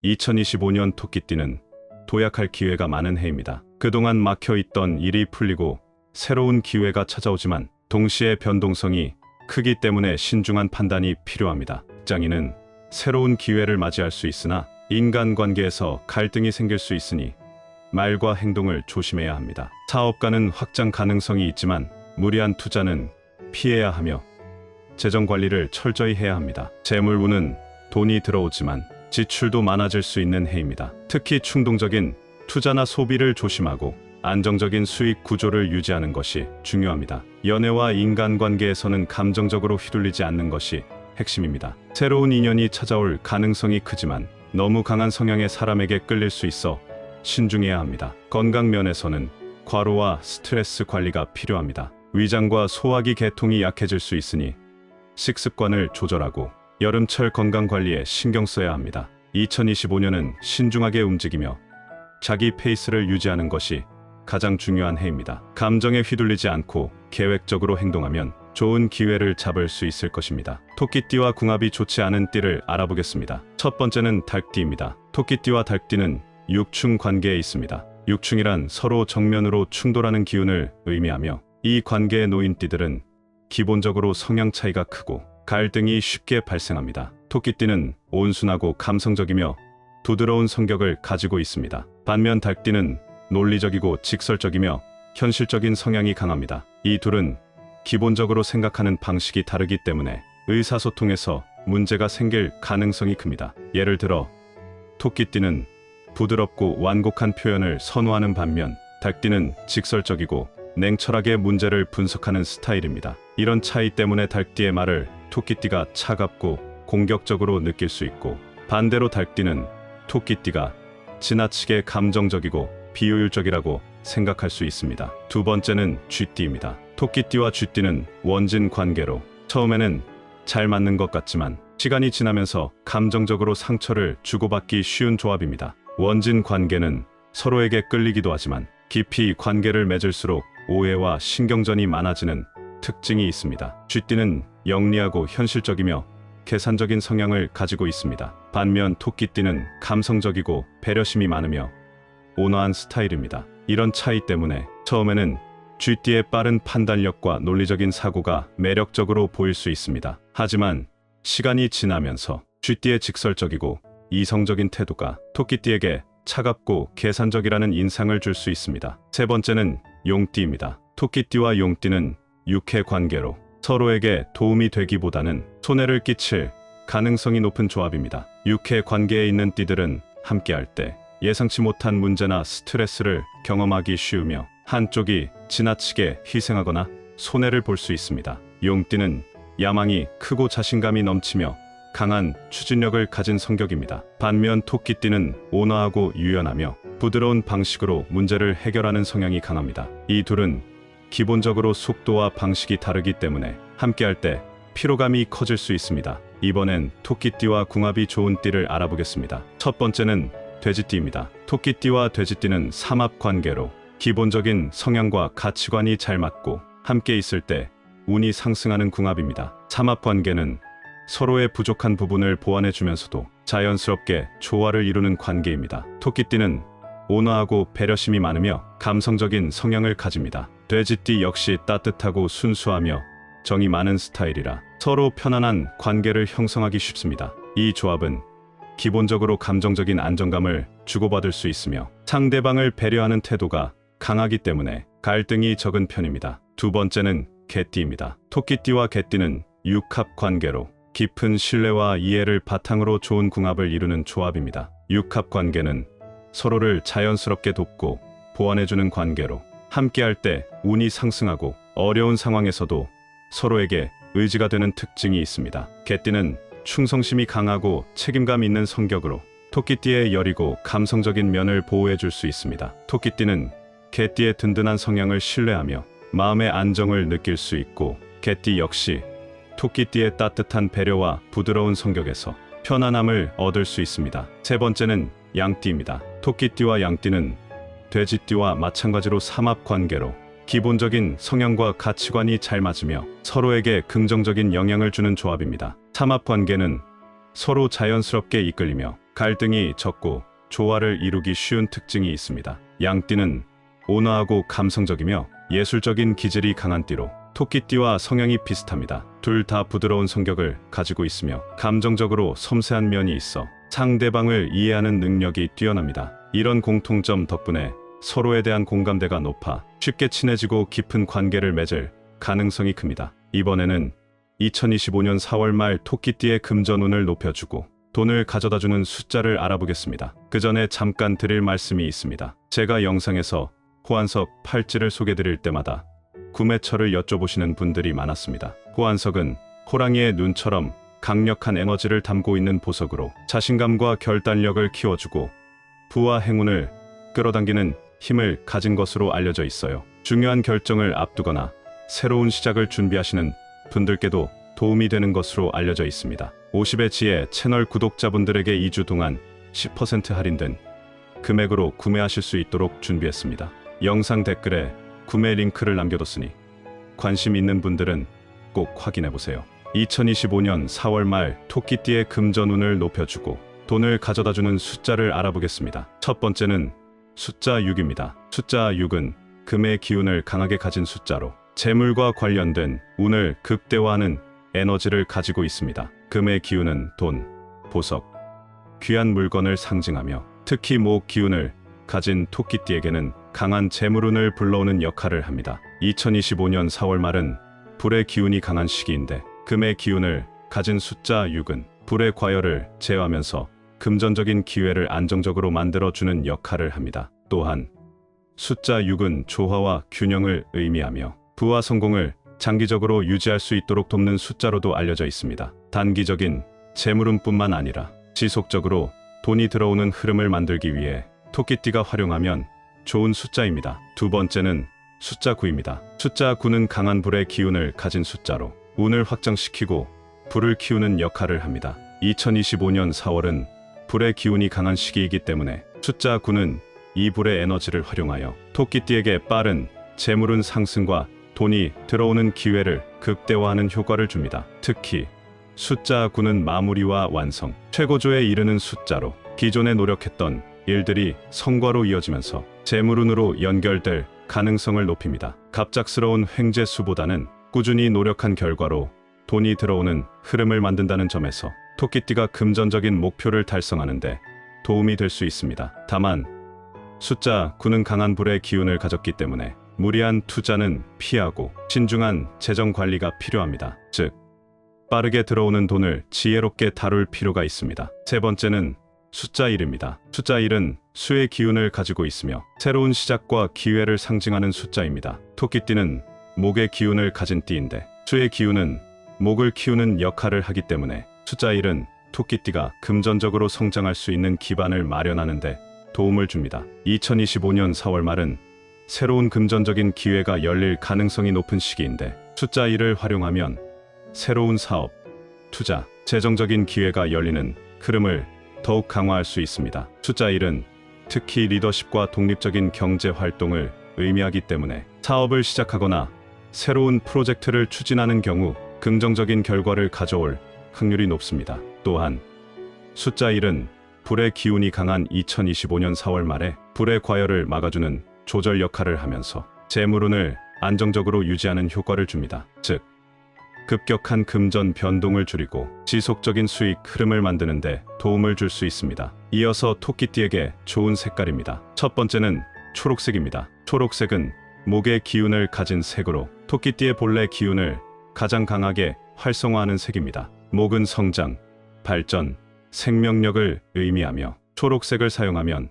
2025년 토끼띠는 도약할 기회가 많은 해입니다. 그동안 막혀있던 일이 풀리고 새로운 기회가 찾아오지만 동시에 변동성이 크기 때문에 신중한 판단이 필요합니다. 직장인은 새로운 기회를 맞이할 수 있으나 인간관계에서 갈등이 생길 수 있으니 말과 행동을 조심해야 합니다. 사업가는 확장 가능성이 있지만 무리한 투자는 피해야 하며 재정 관리를 철저히 해야 합니다. 재물운은 돈이 들어오지만 지출도 많아질 수 있는 해입니다. 특히 충동적인 투자나 소비를 조심하고 안정적인 수익 구조를 유지하는 것이 중요합니다. 연애와 인간관계에서는 감정적으로 휘둘리지 않는 것이 핵심입니다. 새로운 인연이 찾아올 가능성이 크지만 너무 강한 성향의 사람에게 끌릴 수 있어 신중해야 합니다. 건강 면에서는 과로와 스트레스 관리가 필요합니다. 위장과 소화기 계통이 약해질 수 있으니 식습관을 조절하고 여름철 건강 관리에 신경 써야 합니다. 2025년은 신중하게 움직이며 자기 페이스를 유지하는 것이 가장 중요한 해입니다. 감정에 휘둘리지 않고 계획적으로 행동하면 좋은 기회를 잡을 수 있을 것입니다. 토끼띠와 궁합이 좋지 않은 띠를 알아보겠습니다. 첫 번째는 닭띠입니다. 토끼띠와 닭띠는 육충 관계에 있습니다. 육충이란 서로 정면으로 충돌하는 기운을 의미하며 이 관계에 놓인 띠들은 기본적으로 성향 차이가 크고 갈등이 쉽게 발생합니다. 토끼띠는 온순하고 감성적이며 부드러운 성격을 가지고 있습니다. 반면 닭띠는 논리적이고 직설적이며 현실적인 성향이 강합니다. 이 둘은 기본적으로 생각하는 방식이 다르기 때문에 의사소통에서 문제가 생길 가능성이 큽니다. 예를 들어 토끼띠는 부드럽고 완곡한 표현을 선호하는 반면 닭띠는 직설적이고 냉철하게 문제를 분석하는 스타일입니다. 이런 차이 때문에 닭띠의 말을 토끼띠가 차갑고 공격적으로 느낄 수 있고 반대로 닭띠는 토끼띠가 지나치게 감정적이고 비효율적이라고 생각할 수 있습니다. 두 번째는 쥐띠입니다. 토끼띠와 쥐띠는 원진 관계로 처음에는 잘 맞는 것 같지만 시간이 지나면서 감정적으로 상처를 주고받기 쉬운 조합입니다. 원진 관계는 서로에게 끌리기도 하지만 깊이 관계를 맺을수록 오해와 신경전이 많아지는 특징이 있습니다. 쥐띠는 영리하고 현실적이며 계산적인 성향을 가지고 있습니다. 반면 토끼띠는 감성적이고 배려심이 많으며 온화한 스타일입니다. 이런 차이 때문에 처음에는 쥐띠의 빠른 판단력과 논리적인 사고가 매력적으로 보일 수 있습니다. 하지만 시간이 지나면서 쥐띠의 직설적이고 이성적인 태도가 토끼띠에게 차갑고 계산적이라는 인상을 줄 수 있습니다. 세 번째는 용띠입니다. 토끼띠와 용띠는 육해 관계로 서로에게 도움이 되기보다는 손해를 끼칠 가능성이 높은 조합입니다. 육해 관계에 있는 띠들은 함께할 때 예상치 못한 문제나 스트레스를 경험하기 쉬우며 한쪽이 지나치게 희생하거나 손해를 볼 수 있습니다. 용띠는 야망이 크고 자신감이 넘치며 강한 추진력을 가진 성격입니다. 반면 토끼띠는 온화하고 유연하며 부드러운 방식으로 문제를 해결하는 성향이 강합니다. 이 둘은 기본적으로 속도와 방식이 다르기 때문에 함께할 때 피로감이 커질 수 있습니다. 이번엔 토끼띠와 궁합이 좋은 띠를 알아보겠습니다. 첫 번째는 돼지띠입니다. 토끼띠와 돼지띠는 삼합 관계로 기본적인 성향과 가치관이 잘 맞고 함께 있을 때 운이 상승하는 궁합입니다. 삼합 관계는 서로의 부족한 부분을 보완해주면서도 자연스럽게 조화를 이루는 관계입니다. 토끼띠는 온화하고 배려심이 많으며 감성적인 성향을 가집니다. 돼지띠 역시 따뜻하고 순수하며 정이 많은 스타일이라 서로 편안한 관계를 형성하기 쉽습니다. 이 조합은 기본적으로 감정적인 안정감을 주고받을 수 있으며 상대방을 배려하는 태도가 강하기 때문에 갈등이 적은 편입니다. 두 번째는 개띠입니다. 토끼띠와 개띠는 육합 관계로 깊은 신뢰와 이해를 바탕으로 좋은 궁합을 이루는 조합입니다. 육합 관계는 서로를 자연스럽게 돕고 보완해주는 관계로 함께할 때 운이 상승하고 어려운 상황에서도 서로에게 의지가 되는 특징이 있습니다. 개띠는 충성심이 강하고 책임감 있는 성격으로 토끼띠의 여리고 감성적인 면을 보호해줄 수 있습니다. 토끼띠는 개띠의 든든한 성향을 신뢰하며 마음의 안정을 느낄 수 있고 개띠 역시 토끼띠의 따뜻한 배려와 부드러운 성격에서 편안함을 얻을 수 있습니다. 세 번째는 양띠입니다. 토끼띠와 양띠는 돼지띠와 마찬가지로 삼합 관계로 기본적인 성향과 가치관이 잘 맞으며 서로에게 긍정적인 영향을 주는 조합입니다. 삼합 관계는 서로 자연스럽게 이끌리며 갈등이 적고 조화를 이루기 쉬운 특징이 있습니다. 양띠는 온화하고 감성적이며 예술적인 기질이 강한 띠로 토끼띠와 성향이 비슷합니다. 둘 다 부드러운 성격을 가지고 있으며 감정적으로 섬세한 면이 있어 상대방을 이해하는 능력이 뛰어납니다. 이런 공통점 덕분에 서로에 대한 공감대가 높아 쉽게 친해지고 깊은 관계를 맺을 가능성이 큽니다. 이번에는 2025년 4월 말 토끼띠의 금전운을 높여주고 돈을 가져다주는 숫자를 알아보겠습니다. 그 전에 잠깐 드릴 말씀이 있습니다. 제가 영상에서 호환석 팔찌를 소개드릴 때마다 구매처를 여쭤보시는 분들이 많았습니다. 호환석은 호랑이의 눈처럼 강력한 에너지를 담고 있는 보석으로 자신감과 결단력을 키워주고 부와 행운을 끌어당기는 힘을 가진 것으로 알려져 있어요. 중요한 결정을 앞두거나 새로운 시작을 준비하시는 분들께도 도움이 되는 것으로 알려져 있습니다. 50의 지혜 채널 구독자분들에게 2주 동안 10% 할인된 금액으로 구매하실 수 있도록 준비했습니다. 영상 댓글에 구매 링크를 남겨뒀으니 관심 있는 분들은 꼭 확인해보세요. 2025년 4월 말 토끼띠의 금전운을 높여주고 돈을 가져다주는 숫자를 알아보겠습니다. 첫 번째는 숫자 6입니다. 숫자 6은 금의 기운을 강하게 가진 숫자로 재물과 관련된 운을 극대화하는 에너지를 가지고 있습니다. 금의 기운은 돈, 보석, 귀한 물건을 상징하며 특히 목 기운을 가진 토끼띠에게는 강한 재물운을 불러오는 역할을 합니다. 2025년 4월 말은 불의 기운이 강한 시기인데 금의 기운을 가진 숫자 6은 불의 과열을 제어하면서 금전적인 기회를 안정적으로 만들어주는 역할을 합니다. 또한 숫자 6은 조화와 균형을 의미하며 부와 성공을 장기적으로 유지할 수 있도록 돕는 숫자로도 알려져 있습니다. 단기적인 재물운뿐만 아니라 지속적으로 돈이 들어오는 흐름을 만들기 위해 토끼띠가 활용하면 좋은 숫자입니다. 두 번째는 숫자 9입니다. 숫자 9는 강한 불의 기운을 가진 숫자로 운을 확장시키고 불을 키우는 역할을 합니다. 2025년 4월은 불의 기운이 강한 시기이기 때문에 숫자 9는 이 불의 에너지를 활용하여 토끼띠에게 빠른 재물운 상승과 돈이 들어오는 기회를 극대화하는 효과를 줍니다. 특히 숫자 9는 마무리와 완성, 최고조에 이르는 숫자로 기존에 노력했던 일들이 성과로 이어지면서 재물운으로 연결될 가능성을 높입니다. 갑작스러운 횡재수보다는 꾸준히 노력한 결과로 돈이 들어오는 흐름을 만든다는 점에서 토끼띠가 금전적인 목표를 달성하는 데 도움이 될 수 있습니다. 다만 숫자 9는 강한 불의 기운을 가졌기 때문에 무리한 투자는 피하고 신중한 재정 관리가 필요합니다. 즉, 빠르게 들어오는 돈을 지혜롭게 다룰 필요가 있습니다. 세 번째는 숫자 1입니다. 숫자 1은 수의 기운을 가지고 있으며 새로운 시작과 기회를 상징하는 숫자입니다. 토끼띠는 목의 기운을 가진 띠인데 수의 기운은 목을 키우는 역할을 하기 때문에 숫자 1은 토끼띠가 금전적으로 성장할 수 있는 기반을 마련하는 데 도움을 줍니다. 2025년 4월 말은 새로운 금전적인 기회가 열릴 가능성이 높은 시기인데 숫자 1을 활용하면 새로운 사업, 투자, 재정적인 기회가 열리는 흐름을 더욱 강화할 수 있습니다. 숫자 1은 특히 리더십과 독립적인 경제 활동을 의미하기 때문에 사업을 시작하거나 새로운 프로젝트를 추진하는 경우 긍정적인 결과를 가져올 확률이 높습니다. 또한 숫자 1은 불의 기운이 강한 2025년 4월 말에 불의 과열을 막아주는 조절 역할을 하면서 재물운을 안정적으로 유지하는 효과를 줍니다. 즉, 급격한 금전 변동을 줄이고 지속적인 수익 흐름을 만드는 데 도움을 줄 수 있습니다. 이어서 토끼띠에게 좋은 색깔입니다. 첫 번째는 초록색입니다. 초록색은 목의 기운을 가진 색으로 토끼띠의 본래 기운을 가장 강하게 활성화하는 색입니다. 목은 성장, 발전, 생명력을 의미하며 초록색을 사용하면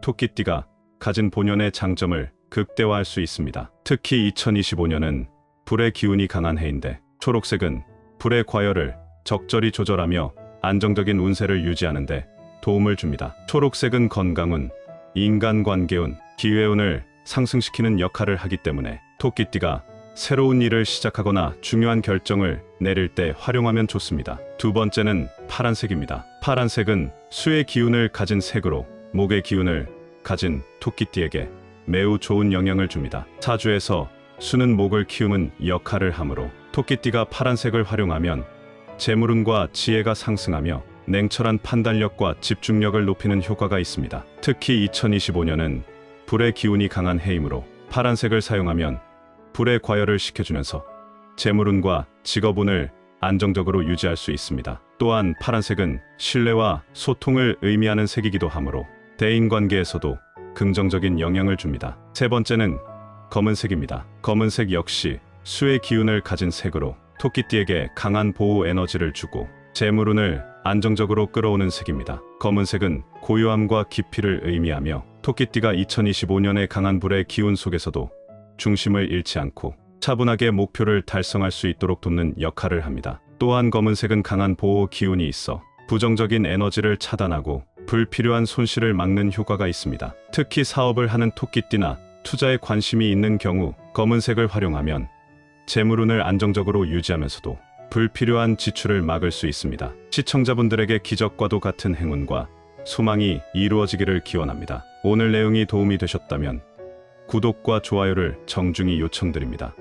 토끼띠가 가진 본연의 장점을 극대화할 수 있습니다. 특히 2025년은 불의 기운이 강한 해인데 초록색은 불의 과열을 적절히 조절하며 안정적인 운세를 유지하는 데 도움을 줍니다. 초록색은 건강운, 인간관계운, 기회운을 상승시키는 역할을 하기 때문에 토끼띠가 새로운 일을 시작하거나 중요한 결정을 내릴 때 활용하면 좋습니다. 두 번째는 파란색입니다. 파란색은 수의 기운을 가진 색으로 목의 기운을 가진 토끼띠에게 매우 좋은 영향을 줍니다. 사주에서 수는 목을 키우는 역할을 하므로 토끼띠가 파란색을 활용하면 재물운과 지혜가 상승하며 냉철한 판단력과 집중력을 높이는 효과가 있습니다. 특히 2025년은 불의 기운이 강한 해이므로 파란색을 사용하면 불의 과열을 식혀주면서 재물운과 직업운을 안정적으로 유지할 수 있습니다. 또한 파란색은 신뢰와 소통을 의미하는 색이기도 하므로 대인관계에서도 긍정적인 영향을 줍니다. 세 번째는 검은색입니다. 검은색 역시 수의 기운을 가진 색으로 토끼띠에게 강한 보호 에너지를 주고 재물운을 안정적으로 끌어오는 색입니다. 검은색은 고요함과 깊이를 의미하며 토끼띠가 2025년의 강한 불의 기운 속에서도 중심을 잃지 않고 차분하게 목표를 달성할 수 있도록 돕는 역할을 합니다. 또한 검은색은 강한 보호 기운이 있어 부정적인 에너지를 차단하고 불필요한 손실을 막는 효과가 있습니다. 특히 사업을 하는 토끼띠나 투자에 관심이 있는 경우 검은색을 활용하면 재물운을 안정적으로 유지하면서도 불필요한 지출을 막을 수 있습니다. 시청자분들에게 기적과도 같은 행운과 소망이 이루어지기를 기원합니다. 오늘 내용이 도움이 되셨다면 구독과 좋아요를 정중히 요청드립니다.